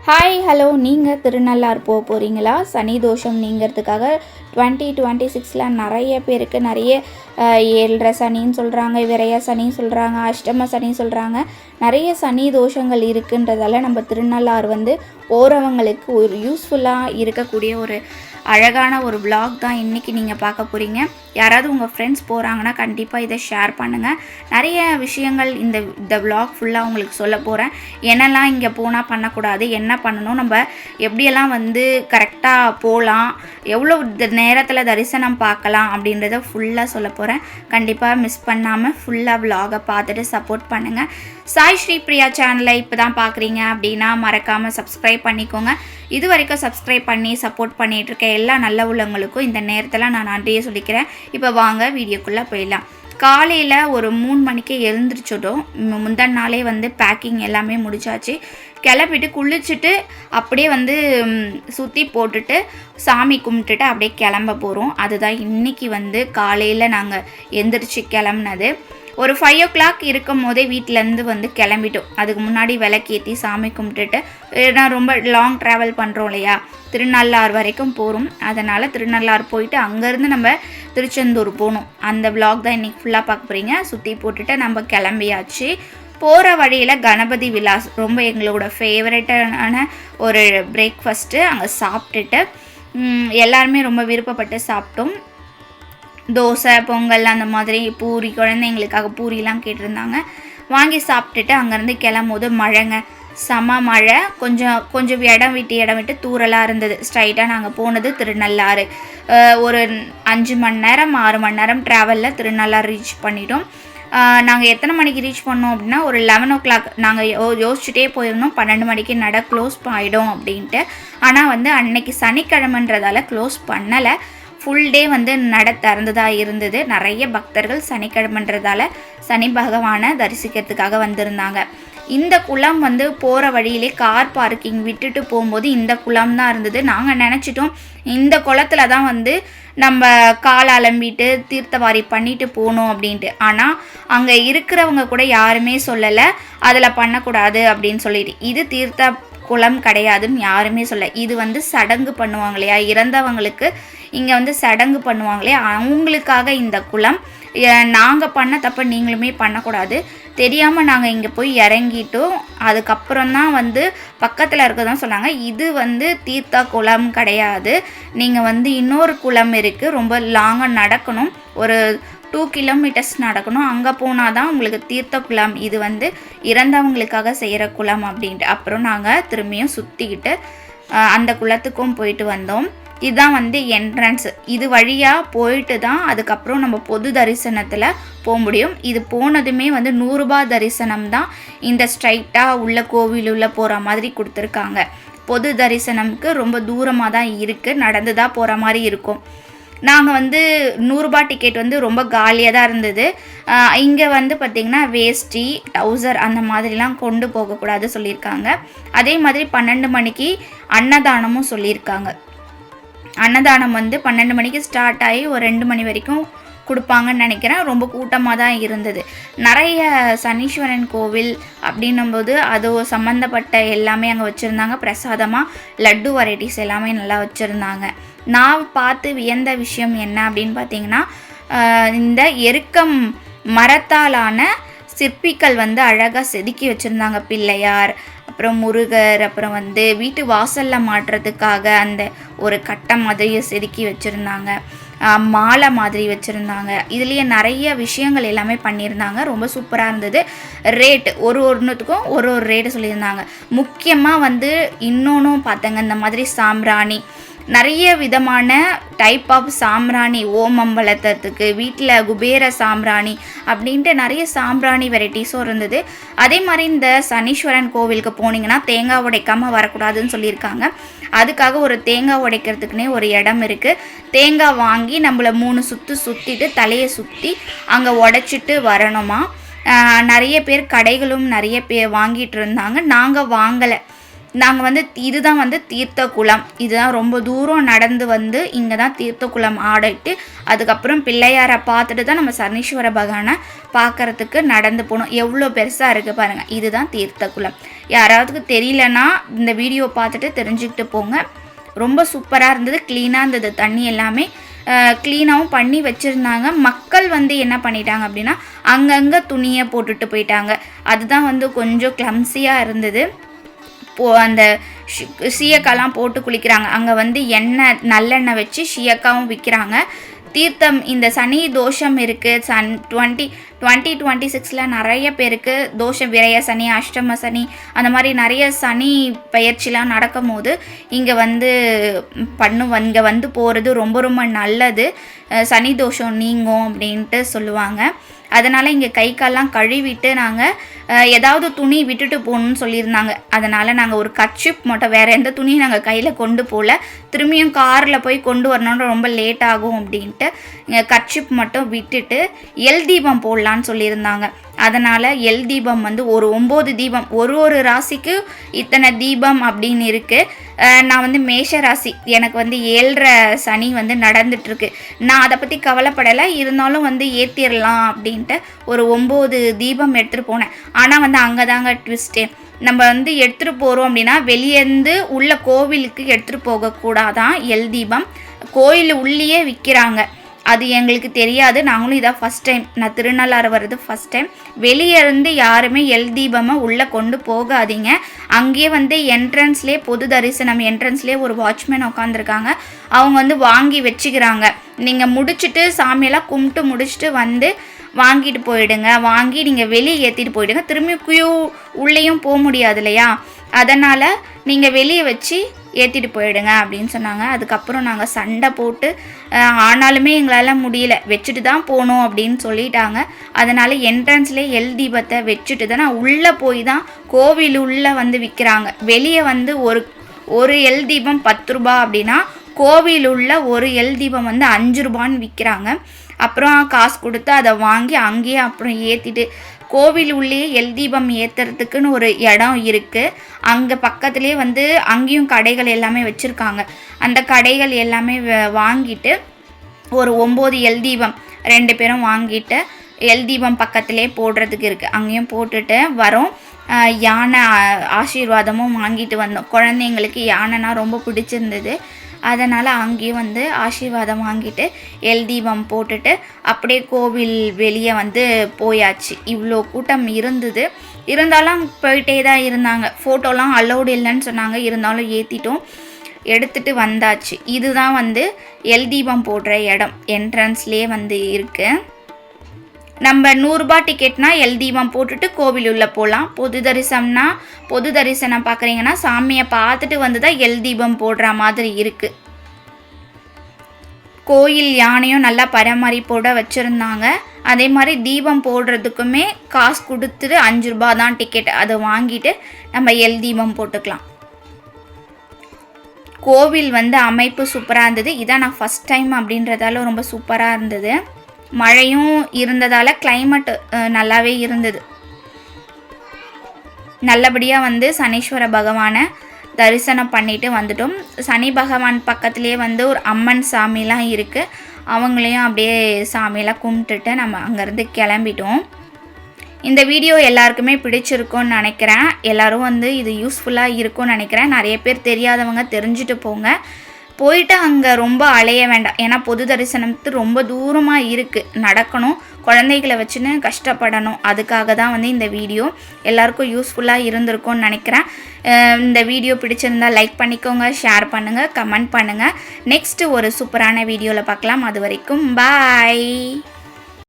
Hi hello நீங்கள் திருநள்ளாறு போக போகிறீங்களா? சனி தோஷம் நீங்கிறதுக்காக 2026 நிறைய பேருக்கு நிறைய 7.5 சனின்னு சொல்கிறாங்க, விரைய சனின்னு சொல்கிறாங்க, அஷ்டம சனி சொல்கிறாங்க. நிறைய சனி தோஷங்கள் இருக்குன்றதால நம்ம திருநள்ளாறு போகிறவங்களுக்கு ஒரு யூஸ்ஃபுல்லாக இருக்கக்கூடிய ஒரு அழகான ஒரு vlog தான் இன்றைக்கி நீங்கள் பார்க்க போகிறீங்க. யாராவது உங்கள் ஃப்ரெண்ட்ஸ் போகிறாங்கன்னா கண்டிப்பாக இதை ஷேர் பண்ணுங்கள். நிறைய விஷயங்கள் இந்த vlog ஃபுல்லாக உங்களுக்கு சொல்ல போகிறேன். என்னெல்லாம் இங்கே போனால் பண்ணக்கூடாது, என்ன பண்ணணும், நம்ம எப்படியெல்லாம் கரெக்டாக போகலாம், எவ்வளோ நேரத்தில் தரிசனம் பார்க்கலாம் அப்படின்றத ஃபுல்லாக சொல்ல போகிறேன். கண்டிப்பாக மிஸ் பண்ணாமல் ஃபுல்லாக vlog-ஐ பார்த்துட்டு சப்போர்ட் பண்ணுங்கள். சாய் ஸ்ரீ பிரியா சேனலை இப்போ தான் பார்க்குறீங்க அப்படின்னா மறக்காமல் சப்ஸ்கிரைப் பண்ணிக்கோங்க. இது வரைக்கும் சப்ஸ்கிரைப் பண்ணி சப்போர்ட் பண்ணிகிட்ருக்க எல்லா நல்ல உள்ளவங்களுக்கும் இந்த நேரத்தில் நான் நன்றியை சொல்லிக்கிறேன். இப்போ வாங்க வீடியோக்குள்ளே போயிடலாம். காலையில் ஒரு 3 மணிக்கு எழுந்திரிச்சிட்டோம். முந்தின நாளே பேக்கிங் எல்லாமே முடிச்சாச்சு. கிளப்பிட்டு குளிச்சுட்டு அப்படியே சுற்றி போட்டுட்டு சாமி கும்பிட்டுட்டு அப்படியே கிளம்ப போகிறோம். அதுதான் இன்றைக்கி காலையில் நாங்கள் எந்திரிச்சு கிளம்புனது. ஒரு 5 o'clock இருக்கும் போதே வீட்டிலேருந்து கிளம்பிட்டோம். அதுக்கு முன்னாடி விளக்கேற்றி சாமி கும்பிட்டுட்டு, ஏன்னா ரொம்ப லாங் ட்ராவல் பண்ணுறோம் இல்லையா, திருநள்ளாறு வரைக்கும் போகிறோம். அதனால் திருநள்ளாறு போயிட்டு அங்கேருந்து நம்ம திருச்செந்தூர் போகணும். அந்த vlog தான் இன்றைக்கி ஃபுல்லாக பார்க்க போகிறீங்க. சுற்றி போட்டுட்டு நம்ம கிளம்பியாச்சு. போகிற வழியில் கணபதி விலாஸ் ரொம்ப எங்களோட ஃபேவரட்டான ஒரு பிரேக்ஃபாஸ்ட்டு அங்கே சாப்பிட்டுட்டு எல்லாருமே ரொம்ப விருப்பப்பட்டு சாப்பிட்டோம். தோசை, பொங்கல், அந்த மாதிரி பூரி, குழந்தைங்களுக்காக பூரிலாம் கேட்டிருந்தாங்க. வாங்கி சாப்பிட்டுட்டு அங்கேருந்து கிளம்போது மழைங்க, செம மழை. கொஞ்சம் இடம் விட்டு தூரலாக இருந்தது. ஸ்ட்ரைட்டாக நாங்கள் போனது திருநள்ளாறு. ஒரு 5 மணி நேரம் 6 மணி நேரம் ட்ராவலில் திருநள்ளாறு ரீச் பண்ணிட்டோம். நாங்கள் எத்தனை மணிக்கு ரீச் பண்ணோம் அப்படின்னா ஒரு 11 o'clock. நாங்கள் யோசிச்சுட்டே போயிருந்தோம் 12 மணிக்கு நட க்ளோஸ் ஆகிடும் அப்படின்ட்டு. ஆனால் அன்னைக்கு சனிக்கிழமைன்றதால க்ளோஸ் பண்ணலை. ஃபுல் டே நட திறந்துதான் இருந்தது. நிறைய பக்தர்கள் சனிக்கிழமைன்றதால சனி பகவானை தரிசிக்கிறதுக்காக வந்திருந்தாங்க. இந்த குளம் போகிற வழியிலே கார் பார்க்கிங் விட்டுட்டு போகும்போது இந்த குளம் தான் இருந்தது. நாங்கள் நினச்சிட்டோம் இந்த குளத்தில் தான் நம்ம கால் அலம்பிட்டு தீர்த்தவாரி பண்ணிட்டு போகணும் அப்படின்ட்டு. ஆனால் அங்கே இருக்கிறவங்க கூட யாருமே சொல்லலை அதில் பண்ணக்கூடாது அப்படின்னு சொல்லிட்டு. இது தீர்த்த குளம் கிடையாதுன்னு யாருமே சொல்ல. இது சடங்கு பண்ணுவாங்க இல்லையா, இறந்தவங்களுக்கு இங்கே சடங்கு பண்ணுவாங்க இல்லையா, அவங்களுக்காக இந்த குளம். நாங்கள் பண்ண தப்ப நீங்களுமே பண்ணக்கூடாது. தெரியாமல் நாங்கள் இங்கே போய் இறங்கிட்டோம். அதுக்கப்புறம் தான் பக்கத்தில் இருக்கதான் சொன்னாங்க. இது தீர்த்த குளம் கிடையாது, நீங்கள் இன்னொரு குளம் இருக்குது, ரொம்ப லாங்காக நடக்கணும், ஒரு 2 kilometers நடக்கணும், அங்கே போனால் தான் உங்களுக்கு தீர்த்த குளம், இது இறந்தவங்களுக்காக செய்கிற குளம் அப்படின்ட்டு. அப்புறம் நாங்கள் திரும்பியும் சுற்றிக்கிட்டு அந்த குளத்துக்கும் போயிட்டு வந்தோம். இதுதான் என்ட்ரன்ஸ். இது வழியாக போயிட்டு தான் அதுக்கப்புறம் நம்ம பொது தரிசனத்தில் போக முடியும். இது போனதுமே 100 ரூபாய் தரிசனம் தான். இந்த ஸ்ட்ரைட்டாக உள்ள கோவில் உள்ள போகிற மாதிரி கொடுத்துருக்காங்க. பொது தரிசனம்க்கு ரொம்ப தூரமாக தான் இருக்குது, நடந்து தான் போகிற மாதிரி இருக்கும். நாங்கள் 100 ரூபாய் டிக்கெட் ரொம்ப காலியாக தான் இருந்தது. இங்கே பார்த்திங்கன்னா வேஷ்டி, டவுசர் அந்த மாதிரிலாம் கொண்டு போகக்கூடாது சொல்லியிருக்காங்க. அதே மாதிரி 12 மணிக்கு அன்னதானமும் சொல்லியிருக்காங்க. அன்னதானம் 12 மணிக்கு ஸ்டார்ட் ஆகி ஒரு 2 மணி வரைக்கும் கொடுப்பாங்கன்னு நினைக்கிறேன். ரொம்ப கூட்டமாக தான் இருந்தது. நிறைய சனீஸ்வரன் கோவில் அப்படின்னும்போது அது சம்மந்தப்பட்ட எல்லாமே அங்கே வச்சுருந்தாங்க. பிரசாதமாக லட்டு வெரைட்டிஸ் எல்லாமே நல்லா வச்சுருந்தாங்க. நான் பார்த்து வியந்த விஷயம் என்ன அப்படின்னு பார்த்தீங்கன்னா, இந்த எருக்கம் மரத்தாலான சிற்பிகள் அழகாக செதுக்கி வச்சுருந்தாங்க. பிள்ளையார், அப்புறம் முருகர், அப்புறம் வீட்டு வாசலில் மாட்டுறதுக்காக அந்த ஒரு கட்டை மாதிரியை செதுக்கி வச்சுருந்தாங்க. மாலை மாதிரி வச்சுருந்தாங்க. இதுலேயே நிறைய விஷயங்கள் எல்லாமே பண்ணியிருந்தாங்க. ரொம்ப சூப்பராக இருந்தது. ரேட்டு ஒன்றுத்துக்கும் ஒரு ரேட்டு சொல்லியிருந்தாங்க. முக்கியமாக இன்னொன்றும் பார்த்தங்க, இந்த மாதிரி சாம்பிராணி, நிறைய விதமான டைப் ஆஃப் சாம்பிராணி, ஓமம் வளர்த்துறதுக்கு, வீட்டில் குபேர சாம்பிராணி அப்படின்ட்டு நிறைய சாம்பிராணி வெரைட்டிஸும் இருந்தது. அதே மாதிரி இந்த சனீஸ்வரன் கோவிலுக்கு போனீங்கன்னா தேங்காய் உடைக்காமல் வரக்கூடாதுன்னு சொல்லியிருக்காங்க. அதுக்காக ஒரு தேங்காய் உடைக்கிறதுக்குனே ஒரு இடம் இருக்குது. தேங்காய் வாங்கி நம்மளை 3 சுற்று சுற்றிட்டு தலையை சுற்றி அங்கே உடைச்சிட்டு வரணுமா. நிறைய பேர் கடைகளும் நிறைய பேர் வாங்கிட்டு இருந்தாங்க. நாங்கள் வாங்கலை. நாங்கள் இதுதான் தீர்த்த குளம். இதுதான் ரொம்ப தூரம் நடந்து இங்கே தான் தீர்த்த குளம் ஆடிட்டு அதுக்கப்புறம் பிள்ளையாரை பார்த்துட்டு தான் நம்ம சனீஸ்வர பகவானை பார்க்குறதுக்கு நடந்து போகணும். எவ்வளோ பெருசாக இருக்குது பாருங்கள். இதுதான் தீர்த்த குளம். யாராவதுக்கு தெரியலன்னா இந்த வீடியோ பார்த்துட்டு தெரிஞ்சுக்கிட்டு போங்க. ரொம்ப சூப்பராக இருந்தது, க்ளீனாக இருந்தது. தண்ணி எல்லாமே க்ளீனாகவும் பண்ணி வச்சுருந்தாங்க. மக்கள் வந்து என்ன பண்ணிட்டாங்க அப்படின்னா அங்கங்கே துணியை போட்டுட்டு போயிட்டாங்க. அதுதான் வந்து கொஞ்சம் கிளம்ஸியாக இருந்தது. அந்த சீயக்காலாம் போட்டு குளிக்கிறாங்க. அங்கே வந்து எண்ணெய் நல்லெண்ணெய் வச்சு சீயக்காவும் விற்கிறாங்க. தீர்த்தம் இந்த சனி தோஷம் இருக்குது. 2026 நிறைய பேருக்கு தோஷம், விரய சனி, அஷ்டம சனி, அந்த மாதிரி நிறைய சனி பயிற்சிலாம் நடக்கும் போது இங்கே வந்து இங்கே வந்து போகிறது ரொம்ப ரொம்ப நல்லது. சனி தோஷம் நீங்கும் அப்படின்ட்டு சொல்லுவாங்க. அதனால் இங்கே கை கால்லாம் கழுவிட்டு நாங்கள் ஏதாவது துணி விட்டுட்டு போகணுன்னு சொல்லியிருந்தாங்க. அதனால் நாங்கள் ஒரு கர்ச்சிப் மட்டும், வேறு எந்த துணியும் நாங்கள் கையில் கொண்டு போகல. திரும்பியும் காரில் போய் கொண்டு வரணுன்னு ரொம்ப லேட் ஆகும் அப்படின்ட்டு கர்ச்சிப் மட்டும் விட்டுட்டு எல் தீபம் போடலான்னு சொல்லியிருந்தாங்க. அதனால் எல் தீபம் வந்து ஒரு 9 தீபம், ஒரு ராசிக்கு இத்தனை தீபம் அப்படின்னு இருக்குது. நான் வந்து மேஷ ராசி, எனக்கு வந்து 7.5 சனி வந்து நடந்துட்டுருக்கு. நான் அதை பற்றி கவலைப்படலை, இருந்தாலும் வந்து ஏற்றிடலாம் அப்படின்ட்டு ஒரு 9 தீபம் எடுத்துகிட்டு போனேன். ஆனால் வந்து அங்கே தாங்க ட்விஸ்ட்டு. நம்ம வந்து எடுத்துகிட்டு போகிறோம் அப்படின்னா வெளியேருந்து உள்ள கோவிலுக்கு எடுத்துகிட்டு போகக்கூடாதான் எல் தீபம். கோயில் உள்ளேயே விற்கிறாங்க. அது எங்களுக்கு தெரியாது. நாங்களும் இதான் ஃபஸ்ட் டைம், நான் திருநள்ளாறு வர்றது ஃபஸ்ட் டைம். வெளியே இருந்து யாருமே எல் தீபமாக உள்ளே கொண்டு போகாதீங்க. அங்கேயே வந்து என்ட்ரன்ஸ்லேயே, பொது தரிசனம் என்ட்ரன்ஸ்லேயே ஒரு வாட்ச்மேன் உட்காந்துருக்காங்க. அவங்க வந்து வாங்கி வச்சுக்கிறாங்க. நீங்கள் முடிச்சுட்டு சாமியெல்லாம் கும்பிட்டு முடிச்சுட்டு வந்து வாங்கிட்டு போயிடுங்க. வாங்கி நீங்கள் வெளியே ஏற்றிட்டு போயிடுங்க. திரும்பி கியூ உள்ளேயும் போக முடியாது இல்லையா, அதனால் நீங்கள் வெளியே வச்சு ஏற்றிட்டு போயிடுங்க அப்படின்னு சொன்னாங்க. அதுக்கப்புறம் நாங்கள் சண்டை போட்டு ஆனாலுமே எங்களால் முடியல, வச்சுட்டு தான் போகணும் அப்படின்னு சொல்லிட்டாங்க. அதனால் என்ட்ரன்ஸ்லேயே எல் தீபத்தை வச்சுட்டு தான் நான் உள்ளே போய் தான் கோவில் உள்ளே வந்து விற்கிறாங்க. வெளியே வந்து ஒரு எல் தீபம் 10 ரூபா அப்படின்னா கோவில் உள்ள ஒரு எல் தீபம் வந்து 5 ரூபான்னு விற்கிறாங்க. அப்புறம் காசு கொடுத்து அதை வாங்கி அங்கேயே அப்புறம் ஏற்றிட்டு கோவில் உள்ளே எல் தீபம் ஏற்றுறதுக்குன்னு ஒரு இடம் இருக்குது. அங்கே பக்கத்துலேயே வந்து அங்கேயும் கடைகள் எல்லாமே வச்சுருக்காங்க. அந்த கடைகள் எல்லாமே வாங்கிட்டு ஒரு 9 எல் தீபம் 2 பேரும் வாங்கிட்டு எல் தீபம் பக்கத்துலேயே போடுறதுக்கு இருக்குது, அங்கேயும் போட்டுட்டு வரோம். யானை ஆசீர்வாதமும் வாங்கிட்டு வந்தோம். குழந்தைங்களுக்கு யானைனா ரொம்ப பிடிச்சிருந்தது. அதனால் அங்கேயும் வந்து ஆசீர்வாதம் வாங்கிட்டு எல் தீபம் போட்டுட்டு அப்படியே கோவில் வெளியே வந்து போயாச்சு. இவ்வளோ கூட்டம் இருந்தது. இருந்தாலும் போயிட்டே தான் இருந்தாங்க. ஃபோட்டோலாம் அலௌடு இல்லைன்னு சொன்னாங்க. இருந்தாலும் ஏற்றிட்டோம், எடுத்துகிட்டு வந்தாச்சு. இதுதான் வந்து எல் தீபம் போடுற இடம், என்ட்ரன்ஸ்லேயே வந்து இருக்குது. நம்ம 100 ரூபா டிக்கெட்னா எல் தீபம் போட்டுட்டு கோவில் உள்ளே போகலாம். பொது தரிசனம் பார்க்குறீங்கன்னா சாமியை பார்த்துட்டு வந்து தான் எல் தீபம் போடுற மாதிரி இருக்குது. கோயில் யானையும் நல்லா பராமரிப்போட வச்சுருந்தாங்க. அதே மாதிரி தீபம் போடுறதுக்குமே காசு கொடுத்துட்டு 5 ரூபா தான் டிக்கெட். அதை வாங்கிட்டு நம்ம எல் தீபம் போட்டுக்கலாம். கோவில் வந்து அமைப்பு சூப்பராக இருந்தது. இதான் நான் ஃபஸ்ட் டைம் அப்படின்றதால ரொம்ப சூப்பராக இருந்தது. மழையும் இருந்ததால் கிளைமேட் நல்லாவே இருந்தது. நல்லபடியாக வந்து சனீஸ்வர பகவானை தரிசனம் பண்ணிட்டு வந்துட்டோம். சனி பகவான் பக்கத்துலேயே வந்து ஒரு அம்மன் சாமிலாம் இருக்குது. அவங்களையும் அப்படியே சாமியெல்லாம் கும்பிட்டுட்டு நம்ம அங்கேருந்து கிளம்பிட்டோம். இந்த வீடியோ எல்லாருக்குமே பிடிச்சிருக்கும்னு நினைக்கிறேன். எல்லோரும் வந்து இது யூஸ்ஃபுல்லாக இருக்கும்னு நினைக்கிறேன். நிறைய பேர் தெரியாதவங்க தெரிஞ்சுட்டு போங்க. போயிட்டு அங்கே ரொம்ப அலைய வேண்டாம். ஏன்னா பொது தரிசனத்து ரொம்ப தூரமாக இருக்குது, நடக்கணும், குழந்தைகளை வச்சுன்னு கஷ்டப்படணும். அதுக்காக தான் வந்து இந்த வீடியோ எல்லாருக்கும் யூஸ்ஃபுல்லாக இருந்திருக்கும்னு நினைக்கிறேன். இந்த வீடியோ பிடிச்சிருந்தால் லைக் பண்ணிக்கோங்க, ஷேர் பண்ணுங்கள், கமெண்ட் பண்ணுங்கள். நெக்ஸ்ட்டு ஒரு சூப்பரான வீடியோவில் பார்க்கலாம். அது வரைக்கும் பாய்.